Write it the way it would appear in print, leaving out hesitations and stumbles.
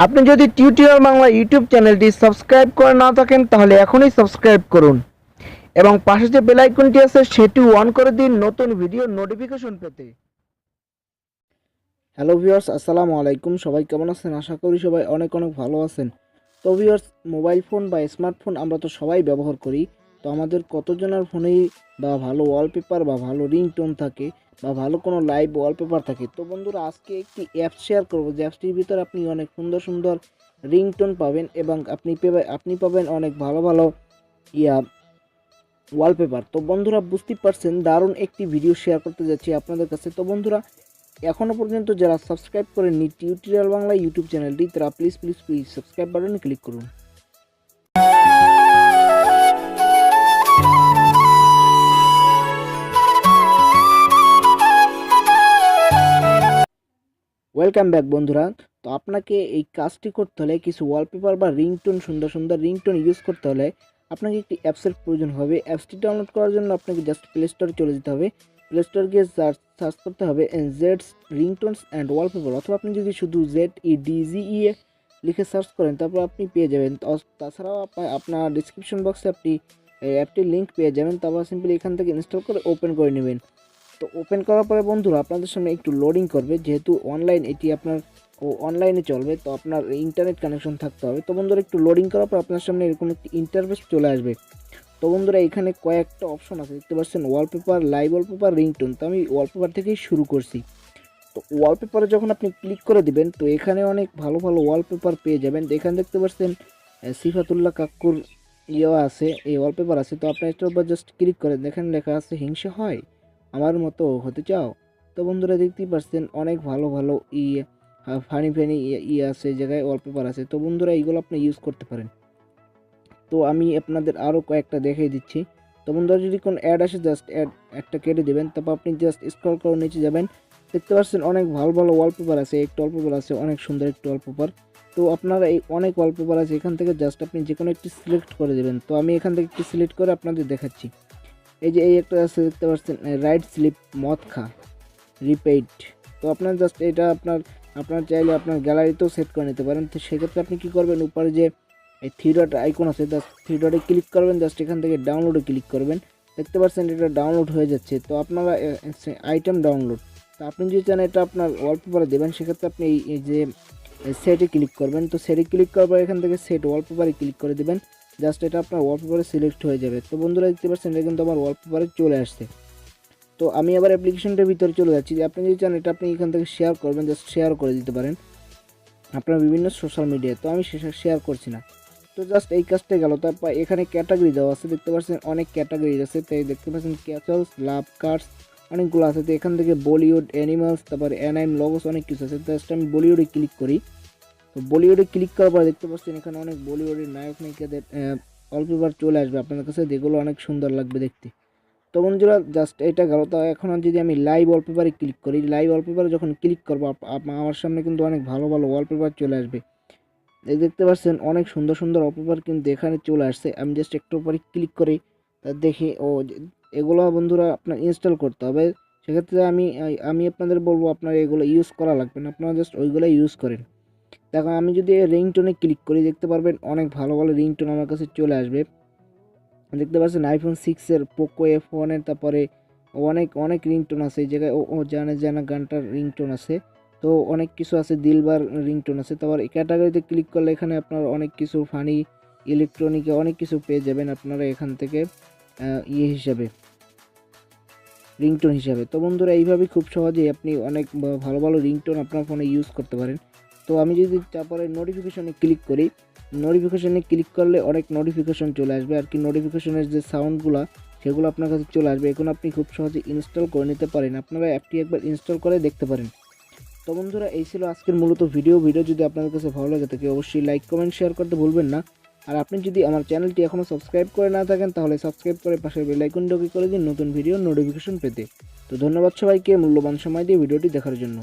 আপনি যদি tutorial Bangla YouTube চ্যানেলটি সাবস্ক্রাইব করে না থাকেন তাহলে এখনই সাবস্ক্রাইব করুন এবং পাশে যে বেল আইকনটি আছে সেটি অন করে দিন নতুন ভিডিও নোটিফিকেশন পেতে। হ্যালো ভিউয়ার্স, আসসালামু আলাইকুম। সবাই কেমন আছেন? আশা করি সবাই অনেক ভালো আছেন। তো ভিউয়ার্স, মোবাইল ফোন বা স্মার্টফোন আমরা তো সবাই ব্যবহার করি। তো আমাদের কতজনের ফোনেই বা ভালো ওয়ালপেপার বা ভালো রিংটোন থাকে বা ভালো কোনো লাইভ ওয়ালপেপার থাকে। তো বন্ধুরা, আজকে একটি অ্যাপ শেয়ার করবো যে অ্যাপসটির ভিতরে আপনি অনেক সুন্দর সুন্দর রিংটোন পাবেন এবং আপনি পাবেন অনেক ভালো ভালো ওয়ালপেপার। তো বন্ধুরা, বুঝতেই পারছেন দারুণ একটি ভিডিও শেয়ার করতে যাচ্ছি আপনাদের কাছে। তো বন্ধুরা, এখনও পর্যন্ত যারা সাবস্ক্রাইব করেননি টিউটোরিয়াল বাংলা ইউটিউব চ্যানেলটি, তারা প্লিজ সাবস্ক্রাইব বাটনে ক্লিক করুন। ওয়েলকাম ব্যাক বন্ধুরা। তো আপনাকে এই কাজটি করতে হলে কিছু ওয়ালপেপার বা রিংটোন, সুন্দর সুন্দর রিংটোন ইউজ করতে হলে আপনাকে একটি অ্যাপসের প্রয়োজন হবে। অ্যাপসটি ডাউনলোড করার জন্য আপনাকে জাস্ট প্লে স্টোরে চলে যেতে হবে। প্লে স্টোর গিয়ে সার্চ করতে হবে জেডস রিংটোনস অ্যান্ড ওয়ালপেপার, অথবা আপনি যদি শুধু ZEDZE লিখে সার্চ করেন তারপর আপনি পেয়ে যাবেন। তাছাড়াও আপনার ডিসক্রিপশন বক্সে আপনি অ্যাপটির লিঙ্ক পেয়ে যাবেন। তারপর সিম্পলি এখান থেকে ইনস্টল করে ওপেন করে নেবেন। তো ওপেন করার পরে বন্ধুরা আপনাদের সামনে একটু লোডিং করবে, যেহেতু অনলাইন এটি আপনার অনলাইনে চলবে, তো আপনার ইন্টারনেট কানেকশন থাকতে হবে। তো বন্ধুরা, একটু লোডিং করার পর আপনার সামনে এরকম একটি ইন্টারফেস চলে আসবে। তো বন্ধুরা, এখানে কয়েকটা অপশন আছে, দেখতে পাচ্ছেন ওয়ালপেপার, লাইভ ওয়ালপেপার, রিংটোন। তো আমি ওয়ালপেপার থেকেই শুরু করছি। তো ওয়ালপেপারে যখন আপনি ক্লিক করে দিবেন তো এখানে অনেক ভালো ভালো ওয়ালপেপার পেয়ে যাবেন। এখানে দেখতে পাচ্ছেন সিফাতুল্লাহ কাকুর আছে, এই ওয়ালপেপার আছে। তো আপনি এটার উপর জাস্ট ক্লিক করেন, দেখেন লেখা আছে হিংসা হয় আমার মতো হতে চাও। তো বন্ধুরা, দেখতেই পাচ্ছেন অনেক ভালো ভালো ফানি আছে, এই জায়গায় ওয়ালপেপার আছে। তো বন্ধুরা, এইগুলো আপনি ইউজ করতে পারেন। তো আমি আপনাদের আরও কয়েকটা দেখিয়ে দিচ্ছি। তো বন্ধুরা, যদি কোনো অ্যাড আসে জাস্ট অ্যাডটা কেটে দেবেন। তারপর আপনি জাস্ট স্ক্রল করে নিচে যাবেন, দেখতে পাচ্ছেন অনেক ভালো ভালো ওয়ালপেপার আছে। একটা ওয়ালপেপার আছে অনেক সুন্দর একটা ওয়ালপেপার। তো আপনারা এই অনেক ওয়ালপেপার আছে, এখান থেকে জাস্ট আপনি যে কোনো একটি সিলেক্ট করে দেবেন। তো আমি এখান থেকে একটি সিলেক্ট করে আপনাদের দেখাচ্ছি। এই যে এই একটা আছে, দেখতে পাচ্ছেন রাইট স্লিপ মদ খা রিপেইড। তো আপনার জাস্ট এটা আপনার চাইলে আপনার গ্যালারিতেও সেট করে নিতে পারেন। তো সেক্ষেত্রে আপনি কী করবেন, উপরে যে এই থ্রি ডট আইকন আছে, জাস্ট থ্রি ডটে ক্লিক করবেন, জাস্ট এখান থেকে ডাউনলোডে ক্লিক করবেন। দেখতে পাচ্ছেন এটা ডাউনলোড হয়ে যাচ্ছে। তো আপনারা আইটেম ডাউনলোড, তো আপনি যদি চান এটা আপনার ওয়ালপেপারে দেবেন, সেক্ষেত্রে আপনি এই যে সেটে ক্লিক করবেন। তো সেটে ক্লিক করার পর এখান থেকে সেট ওয়ালপেপারে ক্লিক করে দেবেন, জাস্ট এটা আপনার ওয়ালপেপারে সিলেক্ট হয়ে যাবে। তো বন্ধুরা, দেখতে পাচ্ছেন এটা কিন্তু আমার ওয়ালপেপারে চলে আসছে। তো আমি আবার অ্যাপ্লিকেশনটার ভিতরে চলে যাচ্ছি। আপনি যদি চান এটা আপনি এখান থেকে শেয়ার করবেন, জাস্ট শেয়ার করে দিতে পারেন আপনার বিভিন্ন সোশ্যাল মিডিয়ায়। তো আমি শেয়ার করছি না। তো জাস্ট এই কাজটা গেল। তারপর এখানে ক্যাটাগরি দেওয়া আছে, দেখতে পাচ্ছেন অনেক ক্যাটাগরি আছে। তাই দেখতে পাচ্ছেন ক্যাচলস, লাভ কার্ডস অনেকগুলো আছে। তো এখান থেকে বলিউড, অ্যানিমালস, তারপরে অ্যানাইম, লগোস অনেক কিছু আছে। জাস্ট আমি বলিউডে ক্লিক করি। তো বলিউডে ক্লিক করার পর দেখতে পাচ্ছেন এখানে অনেক বলিউডের নায়ক নায়িকাদের ওয়ালপেপার চলে আসবে আপনার কাছে, যেগুলো অনেক সুন্দর লাগবে দেখতে। তো বন্ধুরা, জাস্ট এটা গেল। তো এখন যদি আমি লাইভ ওয়ালপেপারে ক্লিক করি, লাইভ ওয়ালপেপারে যখন ক্লিক করবো আমার সামনে কিন্তু অনেক ভালো ভালো ওয়ালপেপার চলে আসবে। এই দেখতে পাচ্ছেন অনেক সুন্দর সুন্দর ওয়ালপেপার কিন্তু এখানে চলে আসছে। আমি জাস্ট একটু পরে ক্লিক করে তা দেখি এগুলো বন্ধুরা আপনার ইনস্টল করতে হবে। সেক্ষেত্রে আমি আপনাদের বলবো আপনারা এগুলো ইউজ করা লাগবে না, আপনারা জাস্ট ওইগুলো ইউজ করেন। দেখো, আমি যদি রিংটোনে ক্লিক করি দেখতে পারবেন অনেক ভালো ভালো রিংটোন আমার কাছে চলে আসবে। দেখতে পাচ্ছেন আইফোন 6-এর, পোকো F1-এর, তারপরে অনেক অনেক রিংটোন আছে এই জায়গায়। ও জানে জানা গানটার রিংটোন আছে। তো অনেক কিছু আছে, দিলবার রিংটোন আছে। তারপর এই ক্যাটাগরিতে ক্লিক করলে এখানে আপনার অনেক কিছু ফানি ইলেকট্রনিকে অনেক কিছু পেয়ে যাবেন আপনারা এখান থেকে হিসাবে, রিংটোন হিসাবে। তো বন্ধুরা, এইভাবেই খুব সহজেই আপনি অনেক ভালো ভালো রিংটোন আপনার ফোনে ইউজ করতে পারেন। তো আমি যদি তারপরে নোটিফিকেশনে ক্লিক করি, নোটিফিকেশনে ক্লিক করলে অনেক নোটিফিকেশন চলে আসবে আর কি। নোটিফিকেশনের যে সাউন্ডগুলো সেগুলো আপনার কাছে চলে আসবে। এখন আপনি খুব সহজে ইনস্টল করে নিতে পারেন, আপনারা অ্যাপটি একবার ইনস্টল করে দেখতে পারেন। তো বন্ধুরা, এই ছিল আজকের মূলত ভিডিও যদি আপনাদের কাছে ভালো লাগে থাকে অবশ্যই লাইক, কমেন্ট, শেয়ার করতে ভুলবেন না। আর আপনি যদি আমার চ্যানেলটি এখনও সাবস্ক্রাইব করে না থাকেন তাহলে সাবস্ক্রাইব করে পাশের বেল আইকনটি ক্লিক করে দিন নতুন ভিডিও নোটিফিকেশন পেতে। তো ধন্যবাদ সবাইকে মূল্যবান সময় দিয়ে ভিডিওটি দেখার জন্য।